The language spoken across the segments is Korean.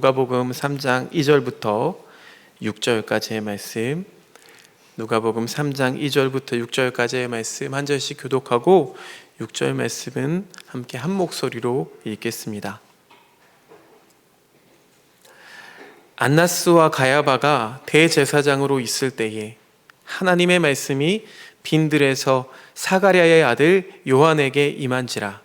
누가복음 3장 2절부터 6절까지의 말씀, 누가복음 3장 2절부터 6절까지의 말씀 한 절씩 교독하고 6절 말씀은 함께 한 목소리로 읽겠습니다. 안나스와 가야바가 대제사장으로 있을 때에 하나님의 말씀이 빈들에서 사가랴의 아들 요한에게 임한지라.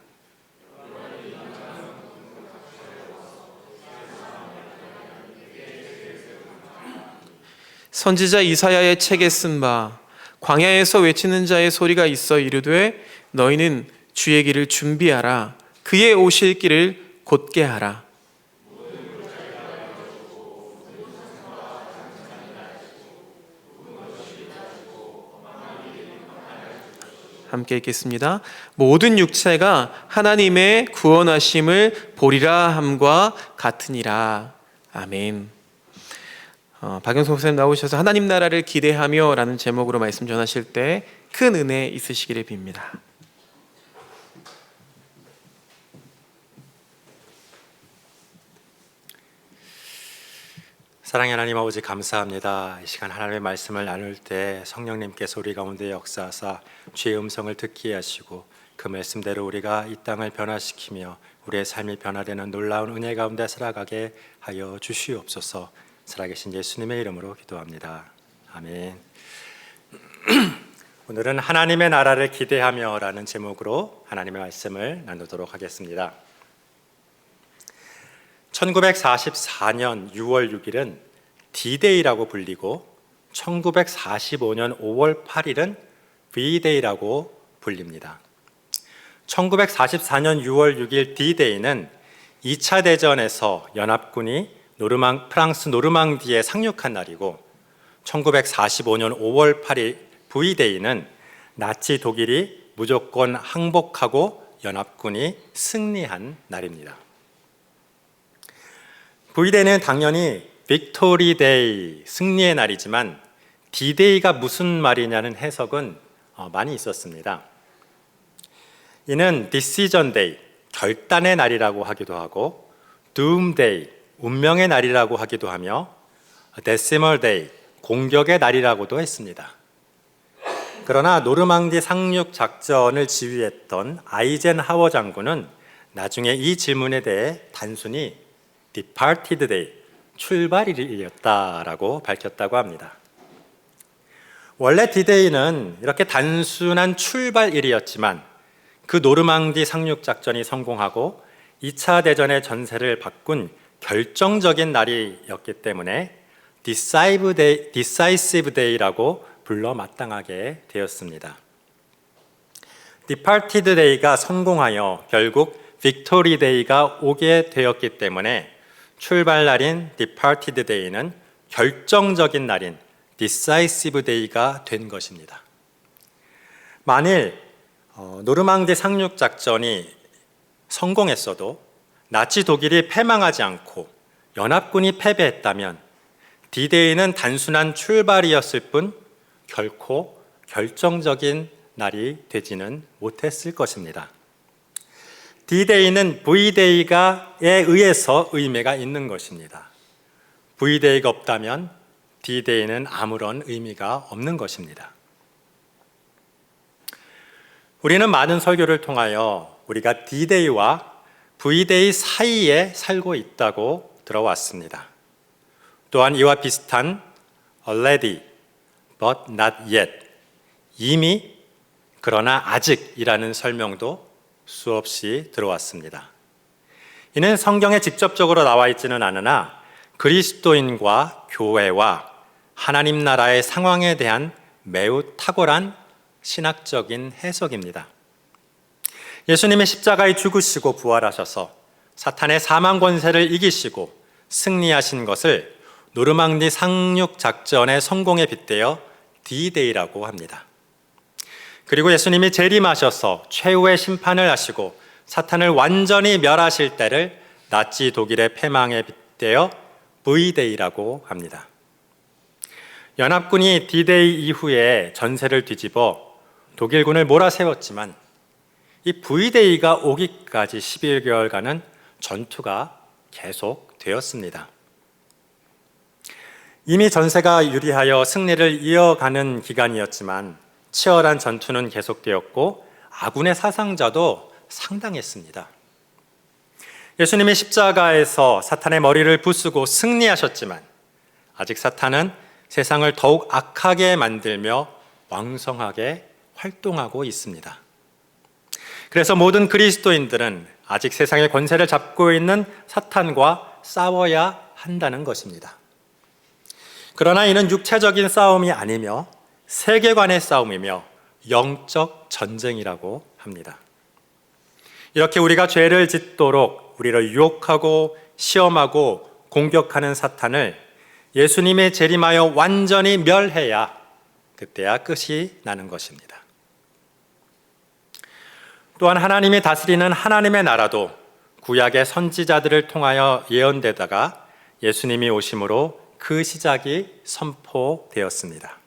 선지자 이사야의 책에 쓴 바 광야에서 외치는 자의 소리가 있어 이르되 너희는 주의 길을 준비하라. 그의 오실 길을 곧게 하라. 함께 읽겠습니다. 모든 육체가 하나님의 구원하심을 보리라 함과 같으니라. 아멘. 박영수 목사님 나오셔서 하나님 나라를 기대하며 라는 제목으로 말씀 전하실 때 큰 은혜 있으시기를 빕니다. 사랑의 하나님 아버지 감사합니다. 이 시간 하나님의 말씀을 나눌 때 성령님께서 우리 가운데 역사하사 주의 음성을 듣게 하시고 그 말씀대로 우리가 이 땅을 변화시키며 우리의 삶이 변화되는 놀라운 은혜 가운데 살아가게 하여 주시옵소서. 살아계신 예수님의 이름으로 기도합니다. 아멘. 오늘은 하나님의 나라를 기대하며 라는 제목으로 하나님의 말씀을 나누도록 하겠습니다. 1944년 6월 6일은 D-Day라고 불리고 1945년 5월 8일은 V-Day라고 불립니다. 1944년 6월 6일 D-Day는 2차 대전에서 연합군이 프랑스 노르망디에 상륙한 날이고 1945년 5월 8일 V-Day는 나치 독일이 무조건 항복하고 연합군이 승리한 날입니다. V-Day는 당연히 빅토리 데이, 승리의 날이지만 D-Day가 무슨 말이냐는 해석은 많이 있었습니다. 이는 Decision Day, 결단의 날이라고 하기도 하고 Doom Day, 운명의 날이라고 하기도 하며 Decimal Day, 공격의 날이라고도 했습니다. 그러나 노르망디 상륙 작전을 지휘했던 아이젠하워 장군은 나중에 이 질문에 대해 단순히 Departed Day, 출발일이었다라고 밝혔다고 합니다. 원래 D-Day는 이렇게 단순한 출발일이었지만 그 노르망디 상륙 작전이 성공하고 2차 대전의 전세를 바꾼 결정적인 날이었기 때문에 Decisive Day라고 불러 마땅하게 되었습니다. Departed Day가 성공하여 결국 Victory Day가 오게 되었기 때문에 출발날인 Departed Day는 결정적인 날인 Decisive Day가 된 것입니다. 만일 노르망디 상륙 작전이 성공했어도 나치 독일이 패망하지 않고 연합군이 패배했다면 D-Day는 단순한 출발이었을 뿐 결코 결정적인 날이 되지는 못했을 것입니다. D-Day는 V-Day에 의해서 의미가 있는 것입니다. V-Day가 없다면 D-Day는 아무런 의미가 없는 것입니다. 우리는 많은 설교를 통하여 우리가 D-Day와 V-Day 사이에 살고 있다고 들어왔습니다. 또한 이와 비슷한 already, but not yet, 이미 그러나 아직이라는 설명도 수없이 들어왔습니다. 이는 성경에 직접적으로 나와 있지는 않으나 그리스도인과 교회와 하나님 나라의 상황에 대한 매우 탁월한 신학적인 해석입니다. 예수님이 십자가에 죽으시고 부활하셔서 사탄의 사망 권세를 이기시고 승리하신 것을 노르망디 상륙 작전의 성공에 빗대어 D-Day라고 합니다. 그리고 예수님이 재림하셔서 최후의 심판을 하시고 사탄을 완전히 멸하실 때를 나치 독일의 패망에 빗대어 V-Day라고 합니다. 연합군이 D-Day 이후에 전세를 뒤집어 독일군을 몰아세웠지만 이 V-Day가 오기까지 11개월간은 전투가 계속 되었습니다. 이미 전세가 유리하여 승리를 이어가는 기간이었지만 치열한 전투는 계속되었고 아군의 사상자도 상당했습니다. 예수님이 십자가에서 사탄의 머리를 부수고 승리하셨지만 아직 사탄은 세상을 더욱 악하게 만들며 왕성하게 활동하고 있습니다. 그래서 모든 그리스도인들은 아직 세상의 권세를 잡고 있는 사탄과 싸워야 한다는 것입니다. 그러나 이는 육체적인 싸움이 아니며 세계관의 싸움이며 영적 전쟁이라고 합니다. 이렇게 우리가 죄를 짓도록 우리를 유혹하고 시험하고 공격하는 사탄을 예수님의 재림하여 완전히 멸해야 그때야 끝이 나는 것입니다. 또한 하나님이 다스리는 하나님의 나라도 구약의 선지자들을 통하여 예언되다가 예수님이 오심으로 그 시작이 선포되었습니다.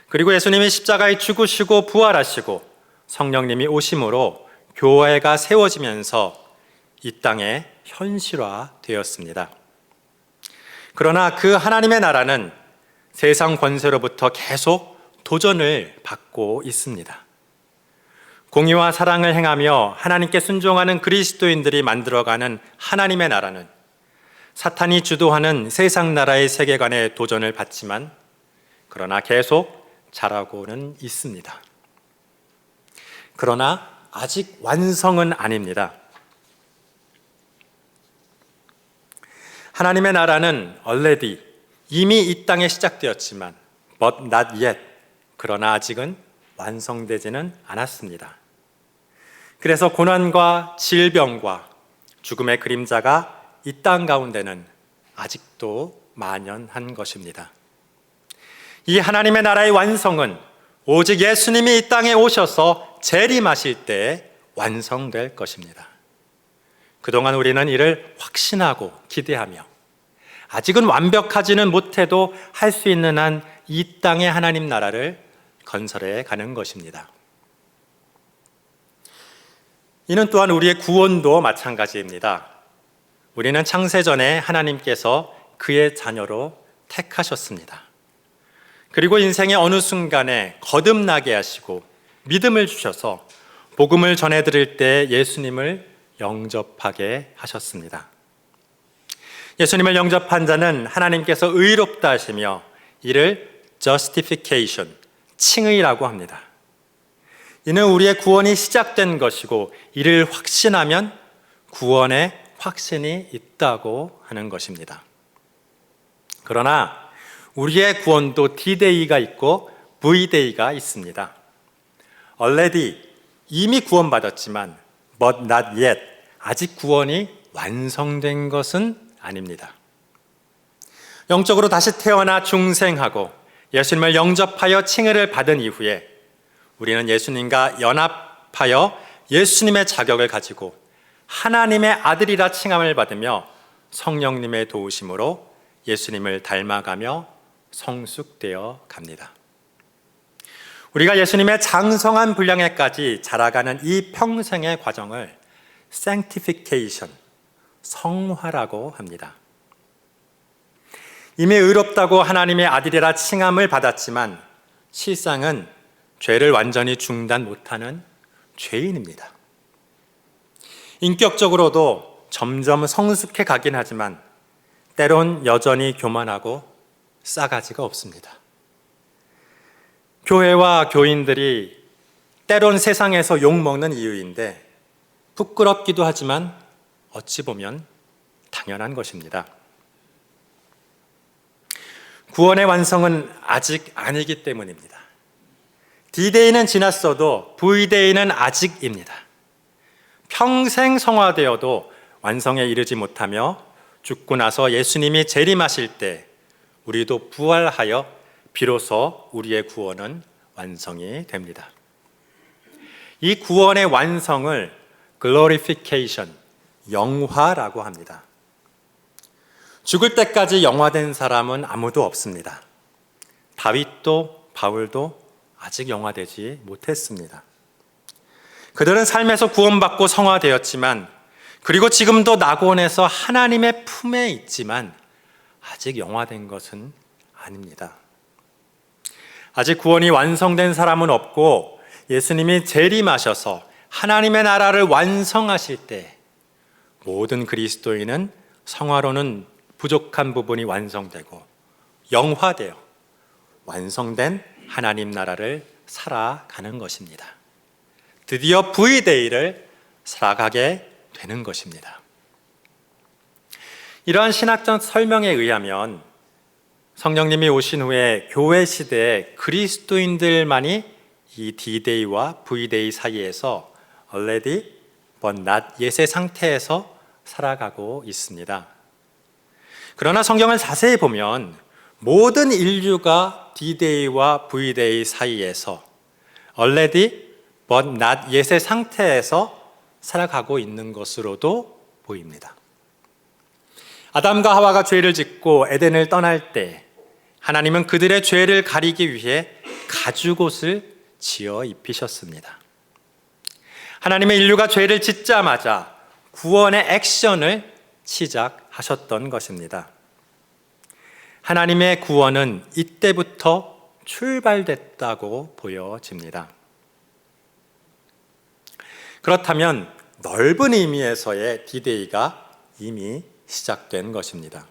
그리고 예수님이 십자가에 죽으시고 부활하시고 성령님이 오심으로 교회가 세워지면서 이 땅에 현실화되었습니다. 그러나 그 하나님의 나라는 세상 권세로부터 계속 도전을 받고 있습니다. 공의와 사랑을 행하며 하나님께 순종하는 그리스도인들이 만들어가는 하나님의 나라는 사탄이 주도하는 세상 나라의 세계관에 도전을 받지만 그러나 계속 자라고는 있습니다. 그러나 아직 완성은 아닙니다. 하나님의 나라는 already 이미 이 땅에 시작되었지만 but not yet 그러나 아직은 완성되지는 않았습니다. 그래서 고난과 질병과 죽음의 그림자가 이 땅 가운데는 아직도 만연한 것입니다. 이 하나님의 나라의 완성은 오직 예수님이 이 땅에 오셔서 재림하실 때 완성될 것입니다. 그동안 우리는 이를 확신하고 기대하며 아직은 완벽하지는 못해도 할 수 있는 한 이 땅의 하나님 나라를 건설해 가는 것입니다. 이는 또한 우리의 구원도 마찬가지입니다. 우리는 창세전에 하나님께서 그의 자녀로 택하셨습니다. 그리고 인생의 어느 순간에 거듭나게 하시고 믿음을 주셔서 복음을 전해드릴 때 예수님을 영접하게 하셨습니다. 예수님을 영접한 자는 하나님께서 의롭다 하시며 이를 justification, 칭의라고 합니다. 이는 우리의 구원이 시작된 것이고 이를 확신하면 구원의 확신이 있다고 하는 것입니다. 그러나 우리의 구원도 D-Day가 있고 V-Day가 있습니다. already 이미 구원받았지만 but not yet 아직 구원이 완성된 것은 아닙니다. 영적으로 다시 태어나 중생하고 예수님을 영접하여 칭의를 받은 이후에 우리는 예수님과 연합하여 예수님의 자격을 가지고 하나님의 아들이라 칭함을 받으며 성령님의 도우심으로 예수님을 닮아가며 성숙되어 갑니다. 우리가 예수님의 장성한 분량에까지 자라가는 이 평생의 과정을 sanctification, 성화라고 합니다. 이미 의롭다고 하나님의 아들이라 칭함을 받았지만 실상은 죄를 완전히 중단 못하는 죄인입니다. 인격적으로도 점점 성숙해 가긴 하지만 때론 여전히 교만하고 싸가지가 없습니다. 교회와 교인들이 때론 세상에서 욕먹는 이유인데 부끄럽기도 하지만 어찌 보면 당연한 것입니다. 구원의 완성은 아직 아니기 때문입니다. D-Day는 지났어도 V-Day는 아직입니다. 평생 성화되어도 완성에 이르지 못하며 죽고 나서 예수님이 재림하실 때 우리도 부활하여 비로소 우리의 구원은 완성이 됩니다. 이 구원의 완성을 glorification, 영화라고 합니다. 죽을 때까지 영화된 사람은 아무도 없습니다. 다윗도 바울도 아직 영화되지 못했습니다. 그들은 삶에서 구원받고 성화되었지만 그리고 지금도 낙원에서 하나님의 품에 있지만 아직 영화된 것은 아닙니다. 아직 구원이 완성된 사람은 없고 예수님이 재림하셔서 하나님의 나라를 완성하실 때 모든 그리스도인은 성화로는 부족한 부분이 완성되고 영화되어 완성된 하나님 나라를 살아가는 것입니다. 드디어 V데이를 살아가게 되는 것입니다. 이러한 신학적 설명에 의하면 성령님이 오신 후에 교회 시대에 그리스도인들만이 이 D-Day와 V-Day 사이에서 already but not yet의 상태에서 살아가고 있습니다. 그러나 성경을 자세히 보면 모든 인류가 D-Day와 V-Day 사이에서 already but not yet의 상태에서 살아가고 있는 것으로도 보입니다. 아담과 하와가 죄를 짓고 에덴을 떠날 때 하나님은 그들의 죄를 가리기 위해 가죽옷을 지어 입히셨습니다. 하나님의 인류가 죄를 짓자마자 구원의 액션을 시작하셨던 것입니다. 하나님의 구원은 이때부터 출발됐다고 보여집니다. 그렇다면 넓은 의미에서의 D-Day가 이미 시작된 것입니다.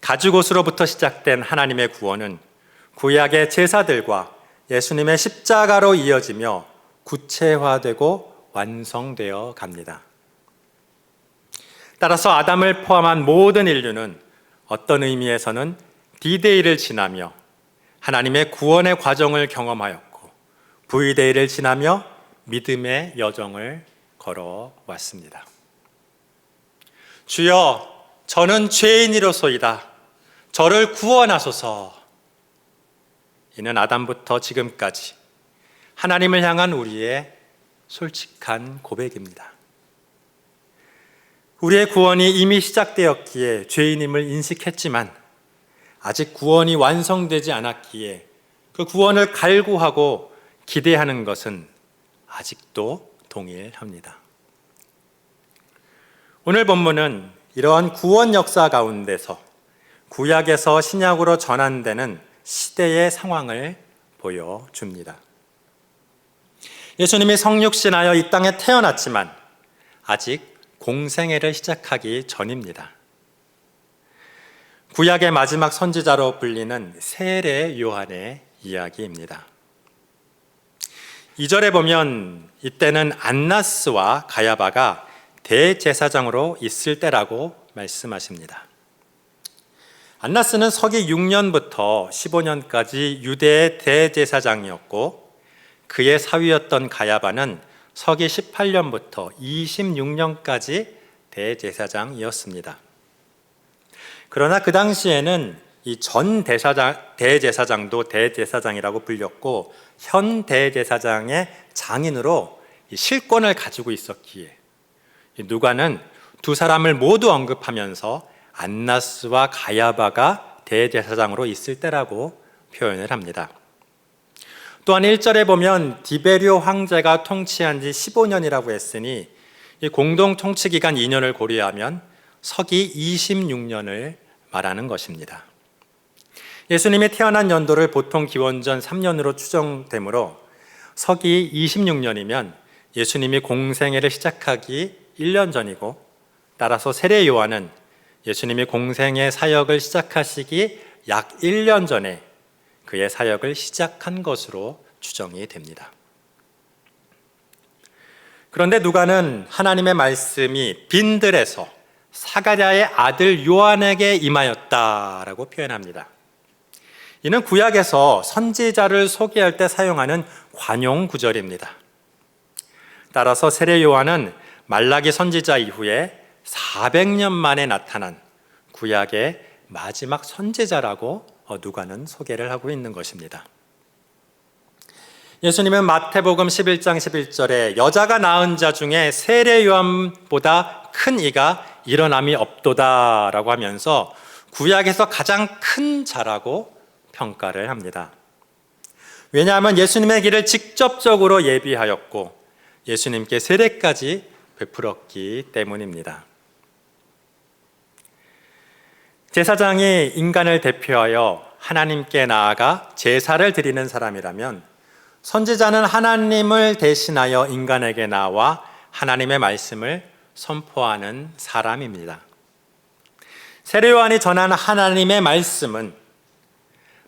가죽옷으로부터 시작된 하나님의 구원은 구약의 제사들과 예수님의 십자가로 이어지며 구체화되고 완성되어 갑니다. 따라서 아담을 포함한 모든 인류는 어떤 의미에서는 D-Day를 지나며 하나님의 구원의 과정을 경험하였고 V-Day를 지나며 믿음의 여정을 걸어왔습니다. 주여, 저는 죄인이로소이다. 저를 구원하소서. 이는 아담부터 지금까지 하나님을 향한 우리의 솔직한 고백입니다. 우리의 구원이 이미 시작되었기에 죄인임을 인식했지만 아직 구원이 완성되지 않았기에 그 구원을 갈구하고 기대하는 것은 아직도 동일합니다. 오늘 본문은 이러한 구원 역사 가운데서 구약에서 신약으로 전환되는 시대의 상황을 보여줍니다. 예수님이 성육신하여 이 땅에 태어났지만 아직 공생애를 시작하기 전입니다. 구약의 마지막 선지자로 불리는 세례 요한의 이야기입니다. 2절에 보면 이때는 안나스와 가야바가 대제사장으로 있을 때라고 말씀하십니다. 안나스는 서기 6년부터 15년까지 유대의 대제사장이었고 그의 사위였던 가야바는 서기 18년부터 26년까지 대제사장이었습니다. 그러나 그 당시에는 이 전 대제사장도 대제사장이라고 불렸고 현 대제사장의 장인으로 실권을 가지고 있었기에 누가는 두 사람을 모두 언급하면서 안나스와 가야바가 대제사장으로 있을 때라고 표현을 합니다. 또한 1절에 보면 디베리오 황제가 통치한 지 15년이라고 했으니 이 공동 통치 기간 2년을 고려하면 서기 26년을 말하는 것입니다. 예수님이 태어난 연도를 보통 기원전 3년으로 추정되므로 서기 26년이면 예수님이 공생애를 시작하기 1년 전이고 따라서 세례 요한은 예수님이 공생애 사역을 시작하시기 약 1년 전에 그의 사역을 시작한 것으로 추정이 됩니다. 그런데 누가는 하나님의 말씀이 빈들에서 사가랴의 아들 요한에게 임하였다라고 표현합니다. 이는 구약에서 선지자를 소개할 때 사용하는 관용 구절입니다. 따라서 세례 요한은 말라기 선지자 이후에 400년 만에 나타난 구약의 마지막 선지자라고 누가는 소개를 하고 있는 것입니다. 예수님은 마태복음 11장 11절에 여자가 낳은 자 중에 세례 요한보다 큰 이가 일어남이 없도다라고 하면서 구약에서 가장 큰 자라고 평가를 합니다. 왜냐하면 예수님의 길을 직접적으로 예비하였고 예수님께 세례까지 베풀었기 때문입니다. 제사장이 인간을 대표하여 하나님께 나아가 제사를 드리는 사람이라면 선지자는 하나님을 대신하여 인간에게 나와 하나님의 말씀을 선포하는 사람입니다. 세례 요한이 전한 하나님의 말씀은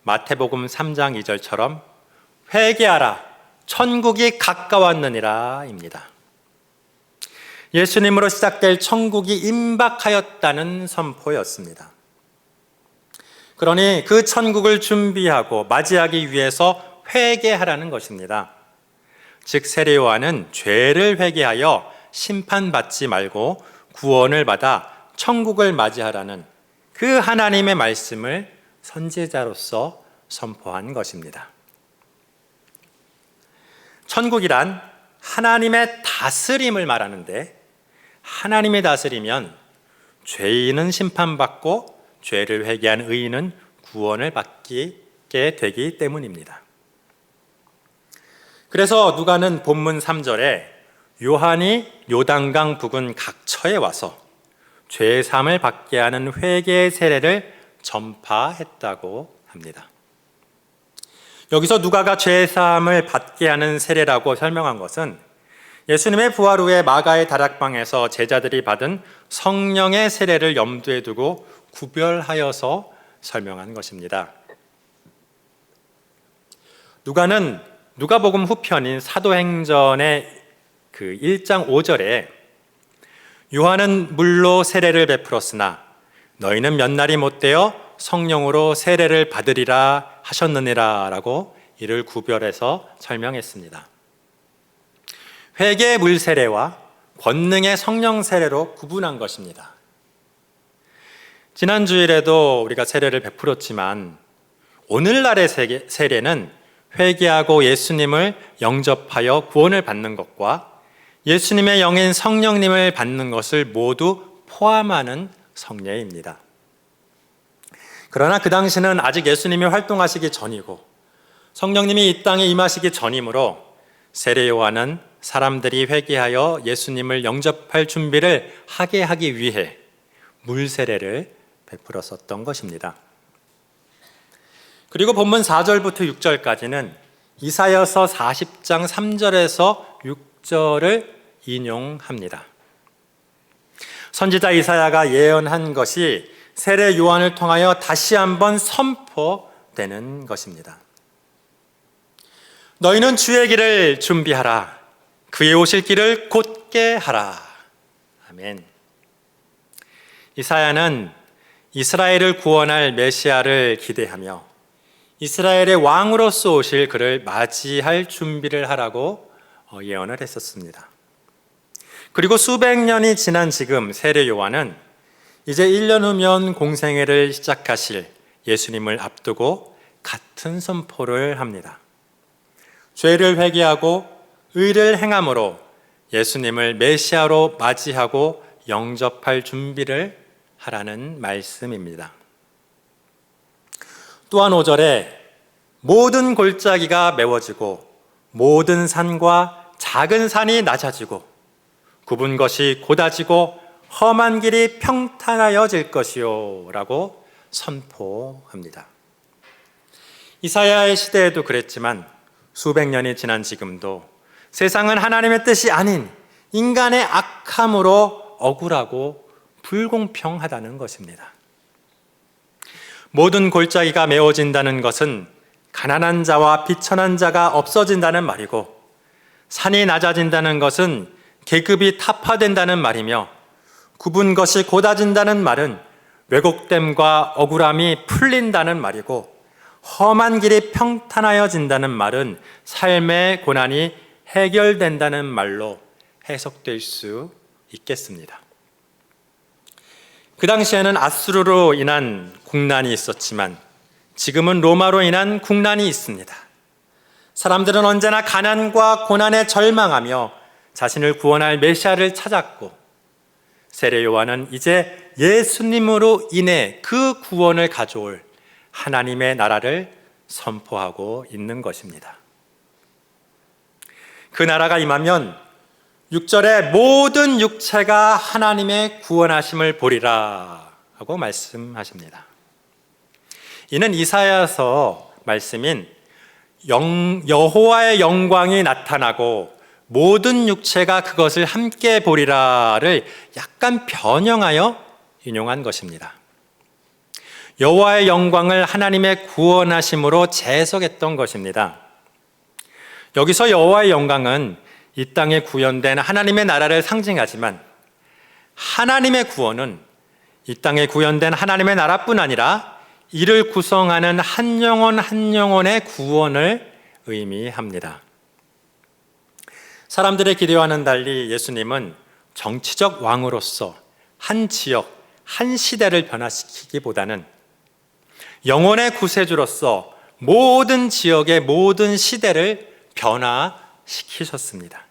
마태복음 3장 2절처럼 회개하라 천국이 가까웠느니라 입니다. 예수님으로 시작될 천국이 임박하였다는 선포였습니다. 그러니 그 천국을 준비하고 맞이하기 위해서 회개하라는 것입니다. 즉 세례 요한은 죄를 회개하여 심판받지 말고 구원을 받아 천국을 맞이하라는 그 하나님의 말씀을 선지자로서 선포한 것입니다. 천국이란 하나님의 다스림을 말하는데 하나님의 다스리면 죄인은 심판받고 죄를 회개한 의인은 구원을 받게 되기 때문입니다. 그래서 누가는 본문 3절에 요한이 요단강 부근 각처에 와서 죄 사함을 받게 하는 회개의 세례를 전파했다고 합니다. 여기서 누가가 죄 사함을 받게 하는 세례라고 설명한 것은 예수님의 부활 후에 마가의 다락방에서 제자들이 받은 성령의 세례를 염두에 두고 구별하여서 설명한 것입니다. 누가는 누가복음 후편인 사도행전의 그 1장 5절에 요한은 물로 세례를 베풀었으나 너희는 몇 날이 못되어 성령으로 세례를 받으리라 하셨느니라 라고 이를 구별해서 설명했습니다. 회개의 물 세례와 권능의 성령 세례로 구분한 것입니다. 지난 주일에도 우리가 세례를 베풀었지만 오늘날의 세례는 회개하고 예수님을 영접하여 구원을 받는 것과 예수님의 영인 성령님을 받는 것을 모두 포함하는 성례입니다. 그러나 그 당시는 아직 예수님이 활동하시기 전이고 성령님이 이 땅에 임하시기 전이므로 세례 요한은 사람들이 회개하여 예수님을 영접할 준비를 하게 하기 위해 물 세례를 베풀었었던 것입니다. 그리고 본문 4절부터 6절까지는 이사야서 40장 3절에서 6절을 인용합니다. 선지자 이사야가 예언한 것이 세례 요한을 통하여 다시 한번 선포되는 것입니다. 너희는 주의 길을 준비하라. 그의 오실 길을 곧게 하라. 아멘. 이사야는 이스라엘을 구원할 메시아를 기대하며 이스라엘의 왕으로서 오실 그를 맞이할 준비를 하라고 예언을 했었습니다. 그리고 수백 년이 지난 지금 세례 요한은 이제 1년 후면 공생애를 시작하실 예수님을 앞두고 같은 선포를 합니다. 죄를 회개하고 의를 행함으로 예수님을 메시아로 맞이하고 영접할 준비를 하라는 말씀입니다. 또한 5절에 모든 골짜기가 메워지고 모든 산과 작은 산이 낮아지고 굽은 것이 곧아지고 험한 길이 평탄하여질 것이요 라고 선포합니다. 이사야의 시대에도 그랬지만 수백 년이 지난 지금도 세상은 하나님의 뜻이 아닌 인간의 악함으로 억울하고 불공평하다는 것입니다. 모든 골짜기가 메워진다는 것은 가난한 자와 비천한 자가 없어진다는 말이고 산이 낮아진다는 것은 계급이 타파된다는 말이며 굽은 것이 곧아진다는 말은 왜곡됨과 억울함이 풀린다는 말이고 험한 길이 평탄하여진다는 말은 삶의 고난이 해결된다는 말로 해석될 수 있겠습니다. 그 당시에는 아수르로 인한 국난이 있었지만 지금은 로마로 인한 국난이 있습니다. 사람들은 언제나 가난과 고난에 절망하며 자신을 구원할 메시아를 찾았고 세례 요한은 이제 예수님으로 인해 그 구원을 가져올 하나님의 나라를 선포하고 있는 것입니다. 그 나라가 임하면 6절에 모든 육체가 하나님의 구원하심을 보리라 하고 말씀하십니다. 이는 이사야서 말씀인 여호와의 영광이 나타나고 모든 육체가 그것을 함께 보리라를 약간 변형하여 인용한 것입니다. 여호와의 영광을 하나님의 구원하심으로 재해석했던 것입니다. 여기서 여호와의 영광은 이 땅에 구현된 하나님의 나라를 상징하지만 하나님의 구원은 이 땅에 구현된 하나님의 나라뿐 아니라 이를 구성하는 한 영혼 한 영혼의 구원을 의미합니다. 사람들의 기대와는 달리 예수님은 정치적 왕으로서 한 지역, 한 시대를 변화시키기보다는 영혼의 구세주로서 모든 지역의 모든 시대를 변화시키셨습니다.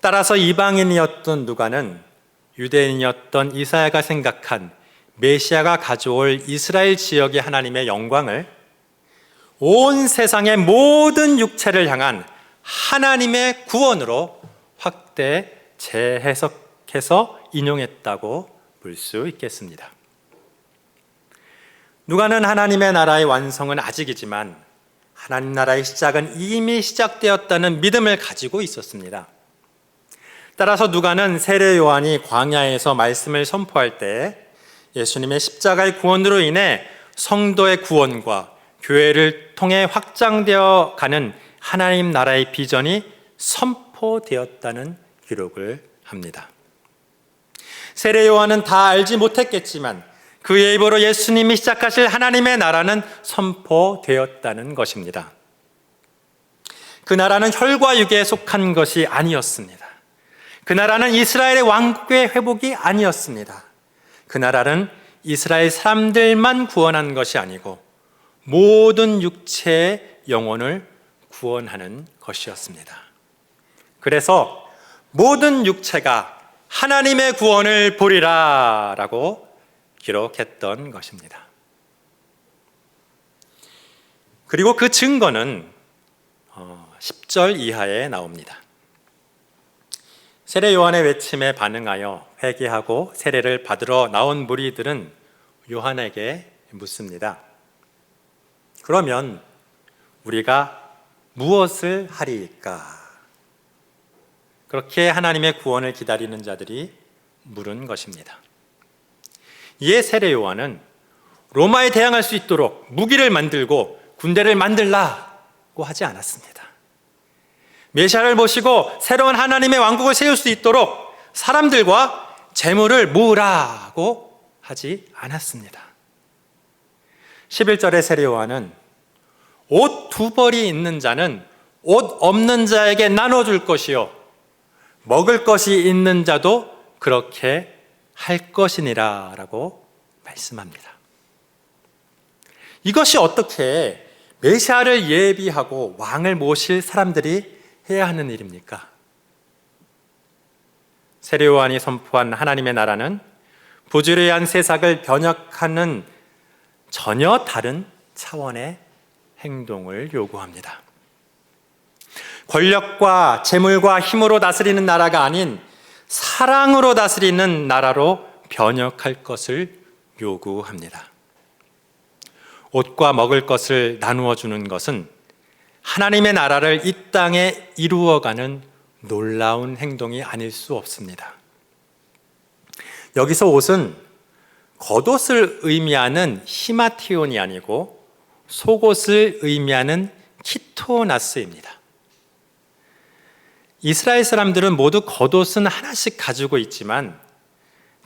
따라서 이방인이었던 누가는 유대인이었던 이사야가 생각한 메시아가 가져올 이스라엘 지역의 하나님의 영광을 온 세상의 모든 육체를 향한 하나님의 구원으로 확대 재해석해서 인용했다고 볼 수 있겠습니다. 누가는 하나님의 나라의 완성은 아직이지만 하나님 나라의 시작은 이미 시작되었다는 믿음을 가지고 있었습니다. 따라서 누가는 세례 요한이 광야에서 말씀을 선포할 때 예수님의 십자가의 구원으로 인해 성도의 구원과 교회를 통해 확장되어 가는 하나님 나라의 비전이 선포되었다는 기록을 합니다. 세례 요한은 다 알지 못했겠지만 그의 입으로 예수님이 시작하실 하나님의 나라는 선포되었다는 것입니다. 그 나라는 혈과 육에 속한 것이 아니었습니다. 그 나라는 이스라엘의 왕국의 회복이 아니었습니다. 그 나라는 이스라엘 사람들만 구원한 것이 아니고 모든 육체의 영혼을 구원하는 것이었습니다. 그래서 모든 육체가 하나님의 구원을 보리라 라고 기록했던 것입니다. 그리고 그 증거는 10절 이하에 나옵니다. 세례 요한의 외침에 반응하여 회개하고 세례를 받으러 나온 무리들은 요한에게 묻습니다. 그러면 우리가 무엇을 하리이까? 그렇게 하나님의 구원을 기다리는 자들이 물은 것입니다. 이에 세례 요한은 로마에 대항할 수 있도록 무기를 만들고 군대를 만들라고 하지 않았습니다. 메시아를 모시고 새로운 하나님의 왕국을 세울 수 있도록 사람들과 재물을 모으라고 하지 않았습니다. 11절의 세례 요한은 옷 2벌이 있는 자는 옷 없는 자에게 나눠줄 것이요 먹을 것이 있는 자도 그렇게 할 것이니라 라고 말씀합니다. 이것이 어떻게 메시아를 예비하고 왕을 모실 사람들이 해야 하는 일입니까? 세례 요한이 선포한 하나님의 나라는 부주의한 세상을 변혁하는 전혀 다른 차원의 행동을 요구합니다. 권력과 재물과 힘으로 다스리는 나라가 아닌 사랑으로 다스리는 나라로 변혁할 것을 요구합니다. 옷과 먹을 것을 나누어 주는 것은 하나님의 나라를 이 땅에 이루어가는 놀라운 행동이 아닐 수 없습니다. 여기서 옷은 겉옷을 의미하는 히마티온이 아니고 속옷을 의미하는 키토나스입니다. 이스라엘 사람들은 모두 겉옷은 하나씩 가지고 있지만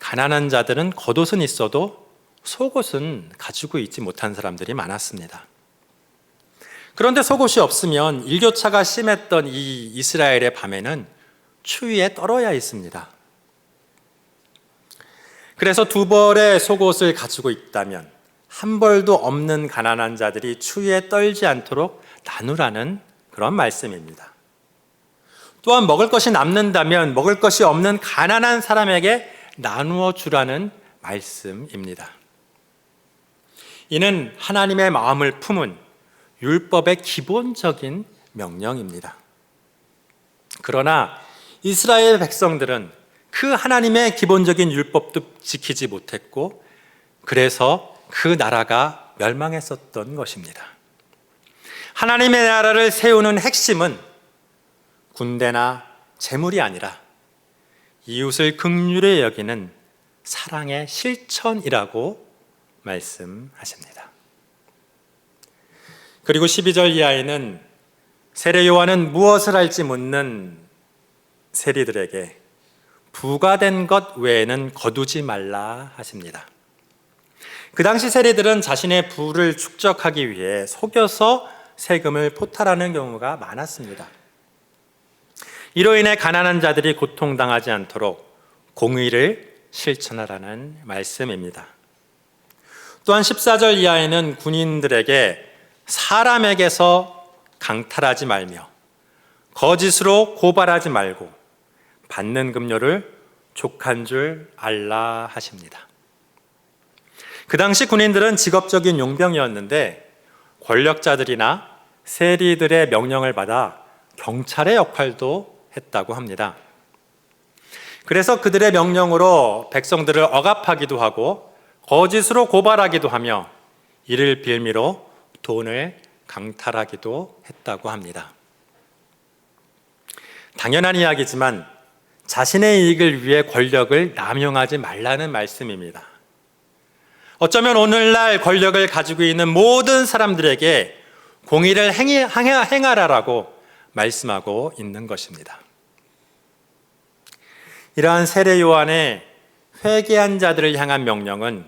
가난한 자들은 겉옷은 있어도 속옷은 가지고 있지 못한 사람들이 많았습니다. 그런데 속옷이 없으면 일교차가 심했던 이 이스라엘의 밤에는 추위에 떨어야 했습니다. 그래서 2벌의 속옷을 가지고 있다면 한 벌도 없는 가난한 자들이 추위에 떨지 않도록 나누라는 그런 말씀입니다. 또한 먹을 것이 남는다면 먹을 것이 없는 가난한 사람에게 나누어 주라는 말씀입니다. 이는 하나님의 마음을 품은 율법의 기본적인 명령입니다. 그러나 이스라엘 백성들은 그 하나님의 기본적인 율법도 지키지 못했고 그래서 그 나라가 멸망했었던 것입니다. 하나님의 나라를 세우는 핵심은 군대나 재물이 아니라 이웃을 긍휼히 여기는 사랑의 실천이라고 말씀하십니다. 그리고 12절 이하에는 세례 요한은 무엇을 할지 묻는 세리들에게 부과된 것 외에는 거두지 말라 하십니다. 그 당시 세리들은 자신의 부를 축적하기 위해 속여서 세금을 포탈하는 경우가 많았습니다. 이로 인해 가난한 자들이 고통당하지 않도록 공의를 실천하라는 말씀입니다. 또한 14절 이하에는 군인들에게 사람에게서 강탈하지 말며 거짓으로 고발하지 말고 받는 급료를 족한 줄 알라 하십니다. 그 당시 군인들은 직업적인 용병이었는데 권력자들이나 세리들의 명령을 받아 경찰의 역할도 했다고 합니다. 그래서 그들의 명령으로 백성들을 억압하기도 하고 거짓으로 고발하기도 하며 이를 빌미로 돈을 강탈하기도 했다고 합니다. 당연한 이야기지만 자신의 이익을 위해 권력을 남용하지 말라는 말씀입니다. 어쩌면 오늘날 권력을 가지고 있는 모든 사람들에게 공의를 행하라라고 말씀하고 있는 것입니다. 이러한 세례 요한의 회개한 자들을 향한 명령은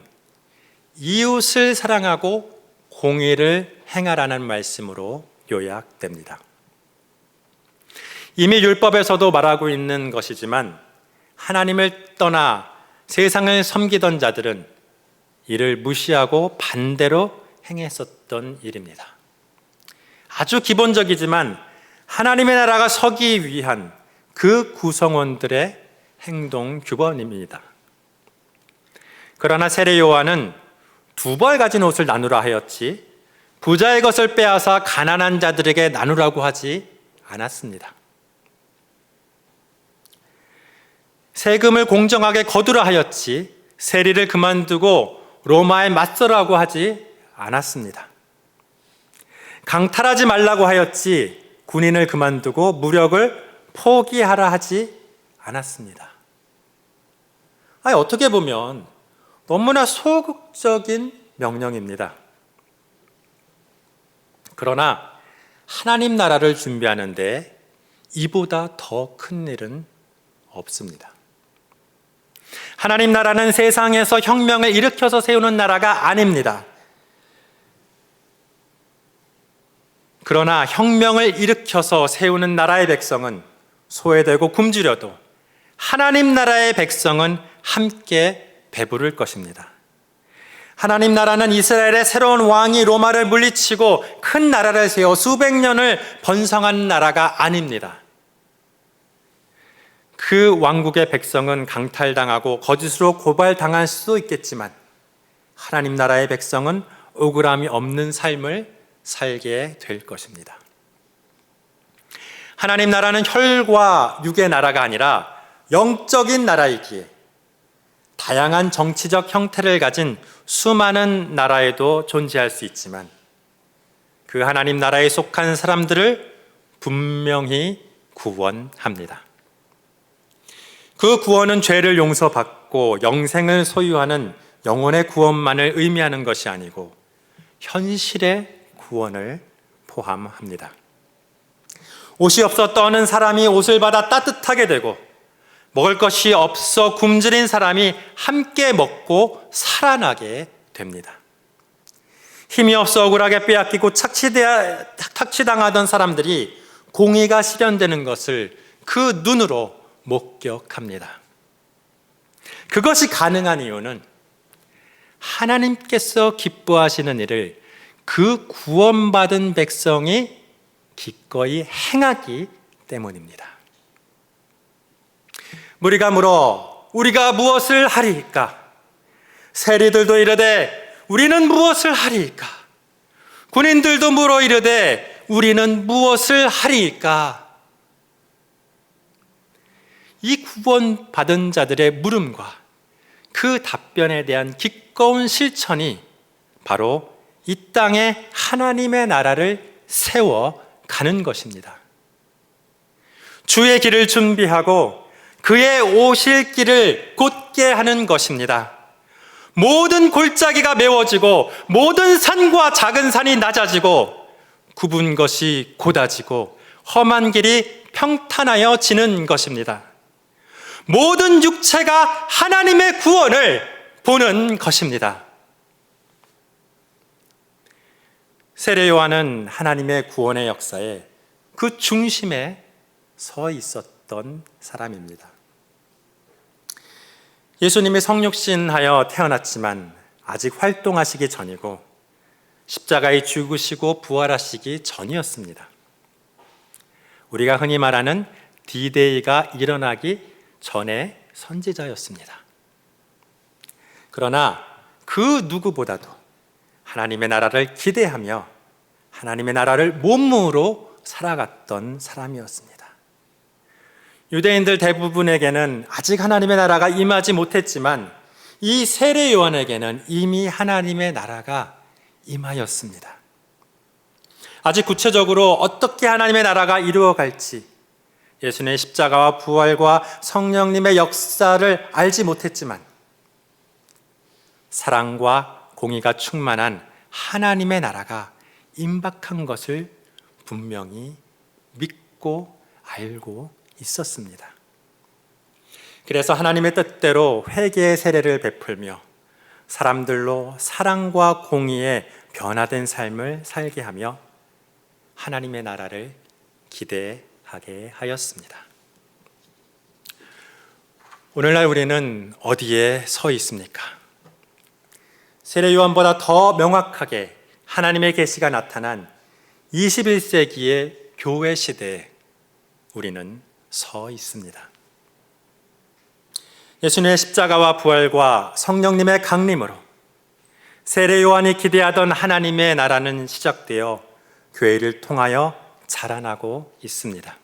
이웃을 사랑하고 공의를 행하라는 말씀으로 요약됩니다. 이미 율법에서도 말하고 있는 것이지만 하나님을 떠나 세상을 섬기던 자들은 이를 무시하고 반대로 행했었던 일입니다. 아주 기본적이지만 하나님의 나라가 서기 위한 그 구성원들의 행동 규범입니다. 그러나 세례 요한은 두 벌 가진 옷을 나누라 하였지 부자의 것을 빼앗아 가난한 자들에게 나누라고 하지 않았습니다. 세금을 공정하게 거두라 하였지 세리를 그만두고 로마에 맞서라고 하지 않았습니다. 강탈하지 말라고 하였지 군인을 그만두고 무력을 포기하라 하지 않았습니다. 어떻게 보면 너무나 소극적인 명령입니다. 그러나 하나님 나라를 준비하는데 이보다 더 큰 일은 없습니다. 하나님 나라는 세상에서 혁명을 일으켜서 세우는 나라가 아닙니다. 그러나 혁명을 일으켜서 세우는 나라의 백성은 소외되고 굶주려도 하나님 나라의 백성은 함께 배부를 것입니다. 하나님 나라는 이스라엘의 새로운 왕이 로마를 물리치고 큰 나라를 세워 수백 년을 번성한 나라가 아닙니다. 그 왕국의 백성은 강탈당하고 거짓으로 고발당할 수도 있겠지만 하나님 나라의 백성은 억울함이 없는 삶을 살게 될 것입니다. 하나님 나라는 혈과 육의 나라가 아니라 영적인 나라이기에 다양한 정치적 형태를 가진 수많은 나라에도 존재할 수 있지만 그 하나님 나라에 속한 사람들을 분명히 구원합니다. 그 구원은 죄를 용서받고 영생을 소유하는 영혼의 구원만을 의미하는 것이 아니고 현실의 구원을 포함합니다. 옷이 없어 떠는 사람이 옷을 받아 따뜻하게 되고 먹을 것이 없어 굶주린 사람이 함께 먹고 살아나게 됩니다. 힘이 없어 억울하게 빼앗기고 착취당하던 사람들이 공의가 실현되는 것을 그 눈으로 목격합니다. 그것이 가능한 이유는 하나님께서 기뻐하시는 일을 그 구원받은 백성이 기꺼이 행하기 때문입니다. 무리가 물어 우리가 무엇을 하리이까? 세리들도 이르되 우리는 무엇을 하리이까? 군인들도 물어 이르되 우리는 무엇을 하리이까? 이 구원받은 자들의 물음과 그 답변에 대한 기꺼운 실천이 바로 이 땅에 하나님의 나라를 세워가는 것입니다. 주의 길을 준비하고 그의 오실 길을 곧게 하는 것입니다. 모든 골짜기가 메워지고 모든 산과 작은 산이 낮아지고 굽은 것이 곧아지고 험한 길이 평탄하여지는 것입니다. 모든 육체가 하나님의 구원을 보는 것입니다. 세례 요한은 하나님의 구원의 역사에 그 중심에 서 있었던 사람입니다. 예수님이 성육신하여 태어났지만 아직 활동하시기 전이고 십자가에 죽으시고 부활하시기 전이었습니다. 우리가 흔히 말하는 D-Day가 일어나기 전의 선지자였습니다. 그러나 그 누구보다도 하나님의 나라를 기대하며 하나님의 나라를 몸으로 살아갔던 사람이었습니다. 유대인들 대부분에게는 아직 하나님의 나라가 임하지 못했지만 이 세례 요한에게는 이미 하나님의 나라가 임하였습니다. 아직 구체적으로 어떻게 하나님의 나라가 이루어갈지 예수님의 십자가와 부활과 성령님의 역사를 알지 못했지만 사랑과 공의가 충만한 하나님의 나라가 임박한 것을 분명히 믿고 알고 있었습니다. 그래서 하나님의 뜻대로 회개의 세례를 베풀며 사람들로 사랑과 공의에 변화된 삶을 살게 하며 하나님의 나라를 기대하게 하였습니다. 오늘날 우리는 어디에 서 있습니까? 세례 요한보다 더 명확하게 하나님의 계시가 나타난 21세기의 교회 시대에 우리는 서 있습니다. 예수님의 십자가와 부활과 성령님의 강림으로 세례 요한이 기대하던 하나님의 나라는 시작되어 교회를 통하여 자라나고 있습니다.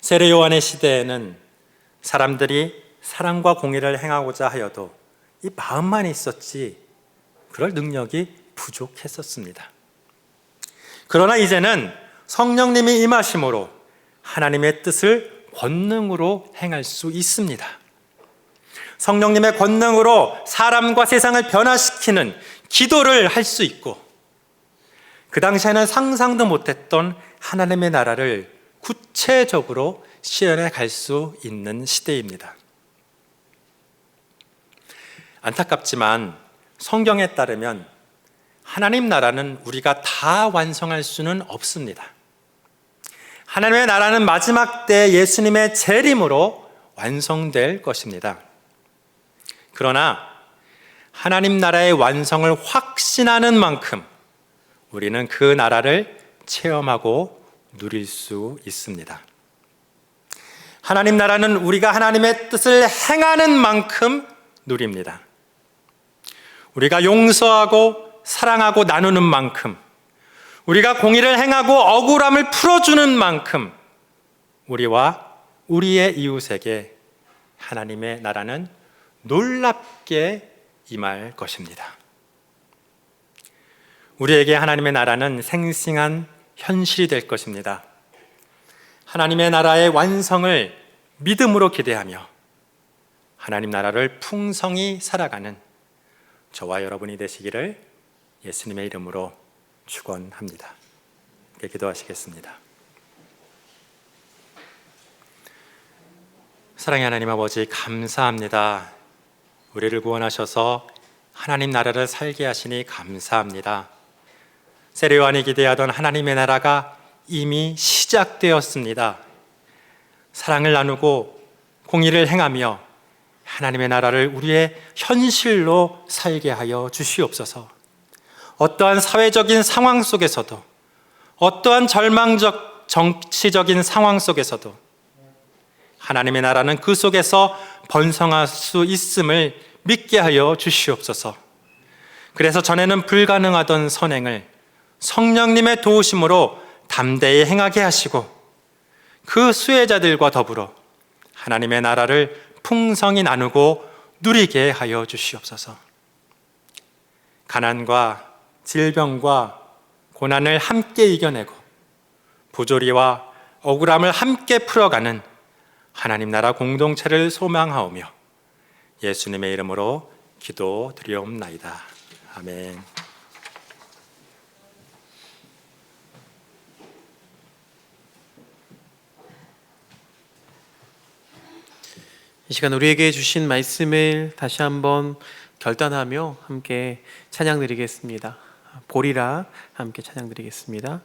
세례 요한의 시대에는 사람들이 사랑과 공의를 행하고자 하여도 이 마음만 있었지 그럴 능력이 부족했었습니다. 그러나 이제는 성령님이 임하심으로 하나님의 뜻을 권능으로 행할 수 있습니다. 성령님의 권능으로 사람과 세상을 변화시키는 기도를 할 수 있고 그 당시에는 상상도 못했던 하나님의 나라를 구체적으로 실현해 갈 수 있는 시대입니다. 안타깝지만 성경에 따르면 하나님 나라는 우리가 다 완성할 수는 없습니다. 하나님의 나라는 마지막 때 예수님의 재림으로 완성될 것입니다. 그러나 하나님 나라의 완성을 확신하는 만큼 우리는 그 나라를 체험하고 누릴 수 있습니다. 하나님 나라는 우리가 하나님의 뜻을 행하는 만큼 누립니다. 우리가 용서하고 사랑하고 나누는 만큼, 우리가 공의를 행하고 억울함을 풀어주는 만큼 우리와 우리의 이웃에게 하나님의 나라는 놀랍게 임할 것입니다. 우리에게 하나님의 나라는 생생한 현실이 될 것입니다. 하나님의 나라의 완성을 믿음으로 기대하며 하나님 나라를 풍성히 살아가는 저와 여러분이 되시기를 예수님의 이름으로 축원합니다. 함께 기도하시겠습니다. 사랑의 하나님 아버지, 감사합니다. 우리를 구원하셔서 하나님 나라를 살게 하시니 감사합니다. 세례 요한이 기대하던 하나님의 나라가 이미 시작되었습니다. 사랑을 나누고 공의를 행하며 하나님의 나라를 우리의 현실로 살게 하여 주시옵소서. 어떠한 사회적인 상황 속에서도, 어떠한 절망적 정치적인 상황 속에서도 하나님의 나라는 그 속에서 번성할 수 있음을 믿게 하여 주시옵소서. 그래서 전에는 불가능하던 선행을 성령님의 도우심으로 담대히 행하게 하시고 그 수혜자들과 더불어 하나님의 나라를 풍성히 나누고 누리게 하여 주시옵소서. 가난과 질병과 고난을 함께 이겨내고 부조리와 억울함을 함께 풀어가는 하나님 나라 공동체를 소망하오며 예수님의 이름으로 기도드리옵나이다. 아멘. 이 시간 우리에게 주신 말씀을 다시 한번 결단하며 함께 찬양 드리겠습니다. 보리라 함께 찬양 드리겠습니다.